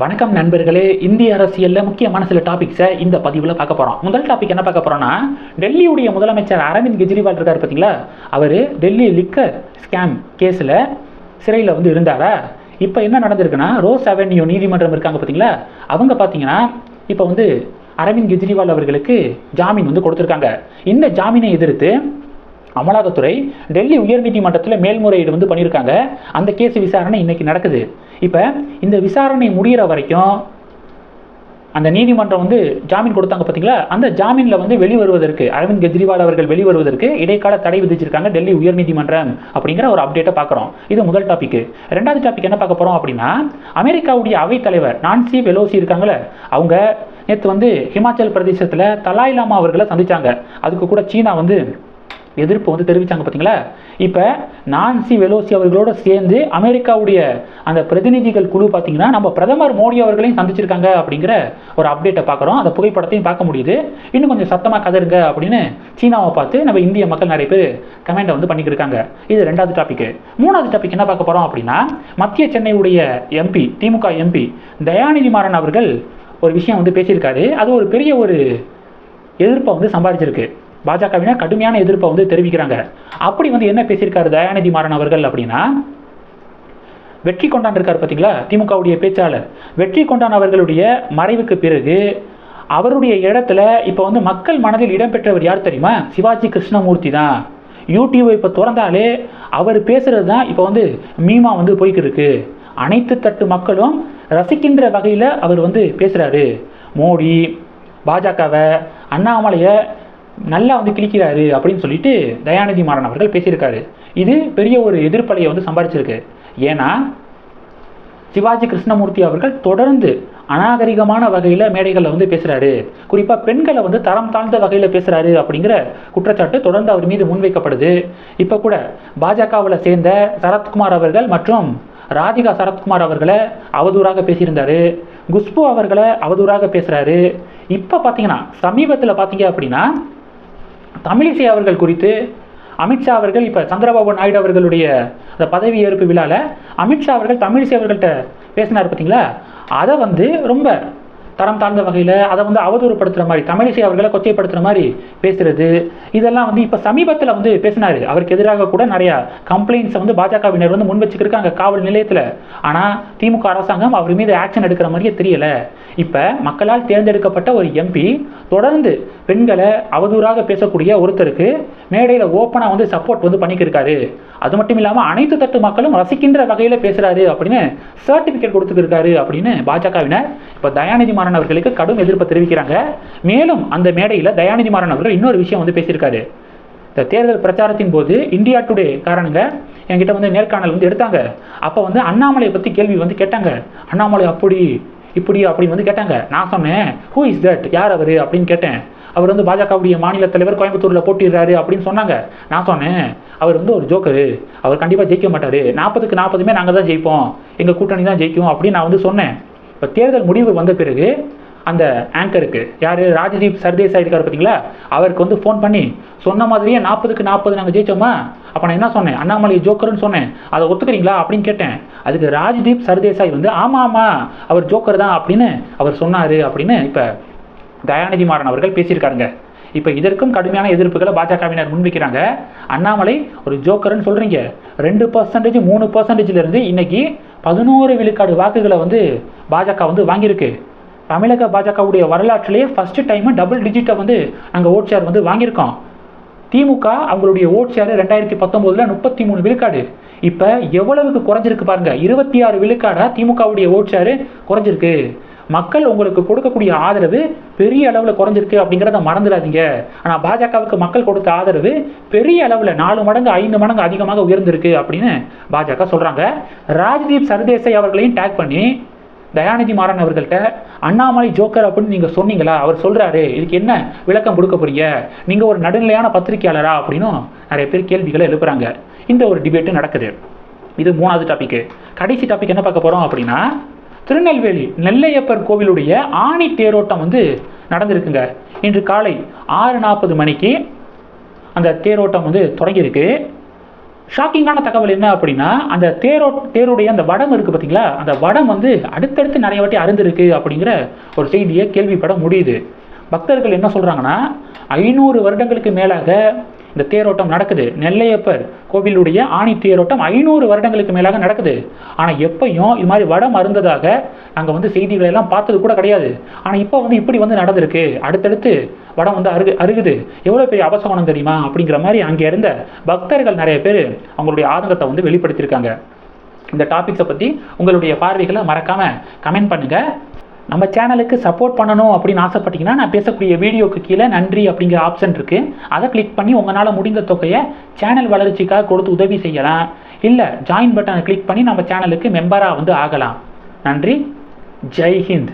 வணக்கம் நண்பர்களே. இந்திய அரசியலில் முக்கியமான சில டாபிக்ஸை இந்த பதிவில் பார்க்க போகிறோம். முதல் டாபிக் என்ன பார்க்க போகிறோன்னா, டெல்லியுடைய முதலமைச்சர் அரவிந்த் கெஜ்ரிவால் இருக்கார் பார்த்தீங்களா, அவர் டெல்லி லிக்கர் ஸ்கேம் கேஸில் சிறையில் இருந்தாரா. இப்போ என்ன நடந்திருக்குன்னா, ரோஸ் அவென்யூ நீதிமன்றம் இருக்காங்க பார்த்தீங்களா, அவங்க பார்த்தீங்கன்னா இப்போ அரவிந்த் கெஜ்ரிவால் அவர்களுக்கு ஜாமீன் கொடுத்துருக்காங்க. இந்த ஜாமீனை எதிர்த்து அமலாக்கத்துறை டெல்லி உயர்நீதிமன்றத்தில் மேல்முறையீடு பண்ணியிருக்காங்க. அந்த கேஸ் விசாரணை இன்னைக்கு நடக்குது. இப்போ இந்த விசாரணை முடிகிற வரைக்கும் அந்த நீதிமன்றம் ஜாமீன் கொடுத்தாங்க பார்த்தீங்களா, அந்த ஜாமீனில் வெளிவருவதற்கு அரவிந்த் கெஜ்ரிவால் அவர்கள் வெளிவருவதற்கு இடைக்கால தடை விதிச்சிருக்காங்க டெல்லி உயர்நீதிமன்றம் அப்படிங்கிற ஒரு அப்டேட்டை பார்க்குறோம். இது முதல் டாபிக். ரெண்டாவது டாபிக் என்ன பார்க்க போகிறோம் அப்படின்னா, அமெரிக்காவுடைய அவைத்தலைவர் நான்சி பெலோசி இருக்காங்களே, அவங்க நேற்று ஹிமாச்சல் பிரதேசத்தில் தலாய் லாமா அவர்களை சந்தித்தாங்க. அதுக்கு கூட சீனா எதிர்ப்பு தெரிவித்தாங்க பார்த்தீங்களா. இப்போ நான்சி பெலோசி அவர்களோடு சேர்ந்து அமெரிக்காவுடைய அந்த பிரதிநிதிகள் குழு பார்த்தீங்கன்னா நம்ம பிரதமர் மோடி அவர்களையும் சந்திச்சிருக்காங்க அப்படிங்கிற ஒரு அப்டேட்டை பார்க்குறோம். அந்த புகைப்படத்தையும் பார்க்க முடியுது. இன்னும் கொஞ்சம் சத்தமாக கதருங்க அப்படின்னு சீனாவை பார்த்து நம்ம இந்திய மக்கள் நிறைய பேர் கமெண்டை பண்ணிக்கிட்டு இருக்காங்க. இது ரெண்டாவது டாபிக். மூணாவது டாபிக் என்ன பார்க்க போகிறோம் அப்படின்னா, மத்திய சென்னையுடைய எம்பி, திமுக எம்பி தயாநிதி மாறன் அவர்கள் ஒரு விஷயம் பேசியிருக்காரு. அது ஒரு பெரிய ஒரு எதிர்ப்பை சம்பாதிச்சிருக்கு. பாஜகவினர் கடுமையான எதிர்ப்பை தெரிவிக்கிறாங்க. அப்படி என்ன பேசியிருக்காரு தயாநிதி மாறன் அவர்கள் அப்படின்னா, வெற்றி கொண்டான் இருக்கார் பார்த்தீங்களா, திமுகவுடைய பேச்சாளர் வெற்றி கொண்டான் அவர்களுடைய மறைவுக்கு பிறகு அவருடைய இடத்துல இப்போ மக்கள் மனதில் இடம்பெற்றவர் யார் தெரியுமா? சிவாஜி கிருஷ்ணமூர்த்தி தான். யூடியூப் இப்போ திறந்தாலே அவர் பேசுறது தான் இப்போ மீமா போய்கிட்டு இருக்கு. அனைத்து தட்டு மக்களும் ரசிக்கின்ற வகையில் அவர் பேசுகிறாரு. மோடி, பாஜகவை, அண்ணாமலையை நல்லா கிழிக்கிறாரு அப்படின்னு சொல்லிட்டு தயாநிதி மாறன் அவர்கள் பேசியிருக்காரு. இது பெரிய ஒரு எதிர்ப்பலையை சம்பாதிச்சிருக்கு. ஏன்னா சிவாஜி கிருஷ்ணமூர்த்தி அவர்கள் தொடர்ந்து அநாகரிகமான வகையில் மேடைகளில் பேசுகிறாரு. குறிப்பாக பெண்களை தரம் தாழ்ந்த வகையில் பேசுகிறாரு அப்படிங்கிற குற்றச்சாட்டு தொடர்ந்து அவர் மீது முன்வைக்கப்படுது. இப்போ கூட பாஜகவில் சேர்ந்த சரத்குமார் அவர்கள் மற்றும் ராதிகா சரத்குமார் அவர்களை அவதூறாக பேசியிருந்தாரு. குஷ்பு அவர்களை அவதூறாக பேசுகிறாரு. இப்போ பார்த்தீங்கன்னா சமீபத்தில் பார்த்தீங்க அப்படின்னா தமிழிசை அவர்கள் குறித்து அமித்ஷா அவர்கள் இப்போ சந்திரபாபு நாயுடு அவர்களுடைய அந்த பதவி ஏற்பு விழாவில் அமித்ஷா அவர்கள் தமிழிசை அவர்கள்ட்ட பேசினார் பார்த்தீங்களா, அதை ரொம்ப தரம் தாழ்ந்த வகையில் அதை அவதூறுப்படுத்துகிற மாதிரி, தமிழிசை அவர்களை கொச்சைப்படுத்துகிற மாதிரி பேசுகிறது, இதெல்லாம் இப்போ சமீபத்தில் பேசினார். அவருக்கு எதிராக கூட நிறையா கம்ப்ளைண்ட்ஸை பாஜகவினர் முன் வச்சுக்கிருக்காங்க காவல் நிலையத்தில். ஆனால் திமுக அரசாங்கம் அவர் மீது ஆக்ஷன் எடுக்கிற மாதிரியே தெரியலை. இப்போ மக்களால் தேர்ந்தெடுக்கப்பட்ட ஒரு எம்பி தொடர்ந்து பெண்களை அவதூறாக பேசக்கூடிய ஒருத்தருக்கு மேடையில் ஓப்பனாக சப்போர்ட் பண்ணிக்கிருக்காரு. அது மட்டும் இல்லாமல் அனைத்து தட்டு மக்களும் ரசிக்கின்ற வகையில் பேசுகிறாரு அப்படின்னு சர்டிஃபிகேட் கொடுத்துருக்காரு அப்படின்னு பாஜகவினர் இப்போ தயாநிதி மாறன் அவர்களுக்கு கடும் எதிர்ப்பை தெரிவிக்கிறாங்க. மேலும் அந்த மேடையில் தயாநிதி மாறன் அவர்கள் இன்னொரு விஷயம் பேசியிருக்காரு. இந்த தேர்தல் பிரச்சாரத்தின் போது இந்தியா டுடே காரணங்க என்கிட்ட நேர்காணல் எடுத்தாங்க. அப்போ அண்ணாமலையை பற்றி கேள்வி கேட்டாங்க. அண்ணாமலை அப்படி இப்படி அப்படின்னு கேட்டாங்க. நான் சொன்னேன், ஹூ இஸ் தட், யார் அவர் அப்படின்னு கேட்டேன். அவர் பாஜகவுடைய மாநில தலைவர், கோயம்புத்தூரில் போட்டிடுறாரு அப்படின்னு சொன்னாங்க. நான் சொன்னேன், அவர் ஒரு ஜோக்கரு, அவர் கண்டிப்பாக ஜெயிக்க மாட்டார், 40க்கு 40 நாங்கள் தான் ஜெயிப்போம், எங்கள் கூட்டணி தான் ஜெயிக்கும் அப்படின்னு நான் சொன்னேன். இப்போ தேர்தல் முடிவு வந்த பிறகு அந்த ஆங்கருக்கு யார், ராஜதீப் சர்தேசாய் இருக்கார் பார்த்தீங்களா, அவருக்கு ஃபோன் பண்ணி சொன்ன மாதிரியே 40க்கு 40 நாங்கள் ஜெயிச்சோமா, அப்போ நான் என்ன சொன்னேன், அண்ணாமலை ஜோக்கர்னு சொன்னேன், அதை ஒத்துக்கிறீங்களா அப்படின்னு கேட்டேன். அதுக்கு ராஜதீப் சர்தேசாய் ஆமாம் ஆமாம் அவர் ஜோக்கர் தான் அப்படின்னு அவர் சொன்னார் அப்படின்னு இப்போ தயாநிதி மாறன் அவர்கள் பேசியிருக்காருங்க. இப்போ இதற்கும் கடுமையான எதிர்ப்புகளை பாஜகவினர் முன்வைக்கிறாங்க. அண்ணாமலை ஒரு ஜோக்கர்னு சொல்கிறீங்க, 2% 3%லேருந்து இன்னைக்கு 11 விழுக்காடு வாக்குகளை பாஜக வாங்கியிருக்கு. தமிழக பாஜகவுடைய வரலாற்றிலேயே ஃபர்ஸ்ட் டைம் டபுள் டிஜிட்டை நாங்கள் ஓட் ஷேர் வாங்கியிருக்கோம். திமுக அவங்களுடைய ஓட் ஷேர் 2019 33 விழுக்காடு. இப்போ எவ்வளவுக்கு குறைஞ்சிருக்கு பாருங்க, 26 விழுக்காடாக திமுகவுடைய ஓட் ஷேர் குறைஞ்சிருக்கு. மக்கள் உங்களுக்கு கொடுக்கக்கூடிய ஆதரவு பெரிய அளவில் குறைஞ்சிருக்கு அப்படிங்கிறத மறந்துடாதீங்க. ஆனால் பாஜகவுக்கு மக்கள் கொடுத்த ஆதரவு பெரிய அளவில் 4 மடங்கு 5 மடங்கு அதிகமாக உயர்ந்திருக்கு அப்படின்னு பாஜக சொல்கிறாங்க. ராஜ்தீப் சர்தேசாய் அவர்களையும் டேக் பண்ணி தயாநிதி மாறன் அவர்கள்ட்ட அண்ணாமலை ஜோக்கர் அப்படின்னு நீங்கள் சொன்னீங்களா, அவர் சொல்கிறாரு, இதுக்கு என்ன விளக்கம் கொடுக்க போறீங்க, நீங்கள் ஒரு நடுநிலையான பத்திரிகையாளரா அப்படின்னு நிறைய பேர் கேள்விகளை எழுப்புறாங்க. இந்த ஒரு டிபேட்டு நடக்குது. இது மூணாவது டாபிக். கடைசி டாபிக் என்ன பார்க்க போகிறோம் அப்படின்னா, திருநெல்வேலி நெல்லையப்பர் கோவிலுடைய ஆணி தேரோட்டம் நடந்திருக்குங்க. இன்று காலை 6:40 மணிக்கு அந்த தேரோட்டம் தொடங்கியிருக்கு. ஷாக்கிங்கான தகவல் என்ன அப்படின்னா, அந்த தேருடைய அந்த வடம் இருக்குது பார்த்தீங்களா, அந்த வடம் வந்து அடுத்தடுத்து நிறைய வாட்டி அருந்திருக்கு அப்படிங்கிற ஒரு செய்தியை கேள்விப்பட முடியுது. பக்தர்கள் என்ன சொல்கிறாங்கன்னா, 500 வருடங்களுக்கு மேலாக இந்த தேரோட்டம் நடக்குது. நெல்லையப்பர் கோவிலுடைய ஆணி தேரோட்டம் 500 வருடங்களுக்கு மேலாக நடக்குது. ஆனால் எப்பையும் இது மாதிரி வடம் அருந்ததாக நாங்கள் வந்து செய்திகளை எல்லாம் பார்த்தது கூட கிடையாது. ஆனால் இப்போ வந்து இப்படி வந்து நடந்திருக்கு, அடுத்தடுத்து வடம் வந்து அருகுது, எவ்வளோ பெரிய அபசகுணம் தெரியுமா அப்படிங்கிற மாதிரி அங்கே இருந்த பக்தர்கள் நிறைய பேர் அவங்களுடைய ஆதங்கத்தை வந்து வெளிப்படுத்தியிருக்காங்க. இந்த டாபிக்ஸை பற்றி உங்களுடைய பார்வைகளை மறக்காமல் கமெண்ட் பண்ணுங்கள். நம்ம சேனலுக்கு சப்போர்ட் பண்ணணும் அப்படின்னு ஆசைப்பட்டீங்கன்னா, நான் பேசக்கூடிய வீடியோக்கு கீழே நன்றி அப்படிங்கிற ஆப்ஷன் இருக்குது. அதை கிளிக் பண்ணி உங்களால் முடிந்த தொகையை சேனல் வளர்ச்சிக்காக கொடுத்து உதவி செய்யலாம். இல்லை ஜாயின் பட்டனை கிளிக் பண்ணி நம்ம சேனலுக்கு மெம்பராக வந்து ஆகலாம். நன்றி. ஜெய் ஹிந்த்.